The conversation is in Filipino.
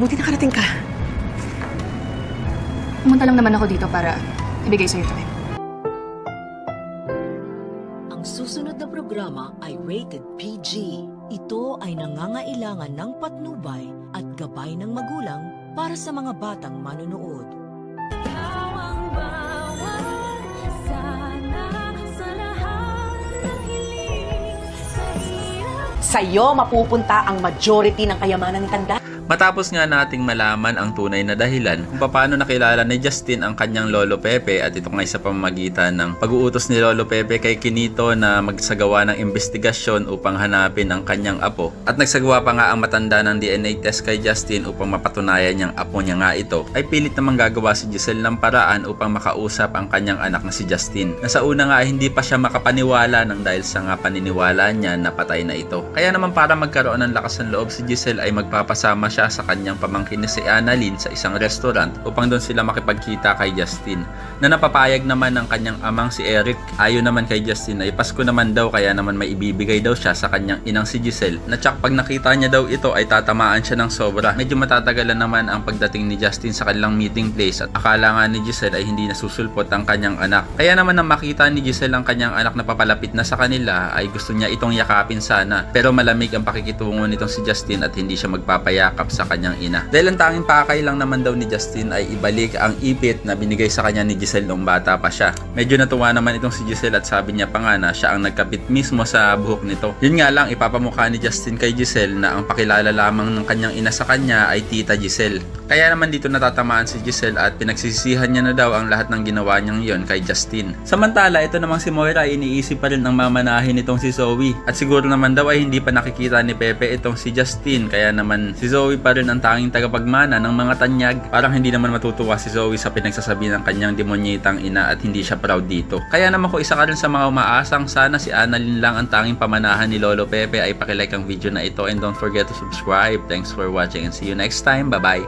Buti nakarating ka. Pumunta lang naman ako dito para ibigay sa'yo ito. Ang susunod na programa ay rated PG. Ito ay nangangailangan ng patnubay at gabay ng magulang para sa mga batang manonood. Sa'yo mapupunta ang majority ng kayamanan ni Tanda. Matapos nga nating malaman ang tunay na dahilan kung paano nakilala ni Justin ang kanyang Lolo Pepe at ito nga sa pamamagitan ng pag-uutos ni Lolo Pepe kay Quinito na magsagawa ng investigasyon upang hanapin ang kanyang apo. At nagsagawa pa nga ang matanda ng DNA test kay Justin upang mapatunayan niyang apo niya nga ito, ay pilit namang gagawa si Giselle ng paraan upang makausap ang kanyang anak na si Justin. Na sa una nga ay hindi pa siya makapaniwala nang dahil sa nga paniniwala niya na patay na ito. Kaya naman para magkaroon ng lakas ng loob si Giselle ay magpapasama siya sa kanyang pamangkin na si Annalyn sa isang restaurant upang doon sila makipagkita kay Justin. Na napapayag naman ng kanyang amang si Eric. Ayon naman kay Justin ay Pasko naman daw kaya naman may ibibigay daw siya sa kanyang inang si Giselle. Na tsak pag nakita niya daw ito ay tatamaan siya ng sobra. Medyo matatagalan naman ang pagdating ni Justin sa kanilang meeting place at akala nga ni Giselle ay hindi nasusulpot ang kanyang anak. Kaya naman nang makita ni Giselle ang kanyang anak na papalapit na sa kanila ay gusto niya itong yakapin sana. Pero malamig ang pakikitungo nitong si Justin at hindi siya magpapayakap sa kanyang ina. Dahil ang tanging pakay lang naman daw ni Justin ay ibalik ang ipit na binigay sa kanya ni Giselle nung bata pa siya. Medyo natuwa naman itong si Giselle at sabi niya pa nga na siya ang nagkapit mismo sa buhok nito. Yun nga lang, ipapamukha ni Justin kay Giselle na ang pakilala lamang ng kanyang ina sa kanya ay Tita Giselle. Kaya naman dito natatamaan si Giselle at pinagsisisihan niya na daw ang lahat ng ginawa niyang yon kay Justin. Samantala, ito namang si Moira ay iniisip pa rin ang mamanahin itong si Zoe. At siguro naman daw ay hindi pa nakikita ni Pepe itong si Justin. Kaya naman si Zoe pa rin ang tanging tagapagmana ng mga tanyag. Parang hindi naman matutuwa si Zoe sa pinagsasabi ng kanyang demonyitang ina at hindi siya proud dito. Kaya naman kung isa ka rin sa mga umaasang sana si Annalyn lang ang tanging pamanahan ni Lolo Pepe ay pakilike ang video na ito and don't forget to subscribe. Thanks for watching and see you next time. Bye bye!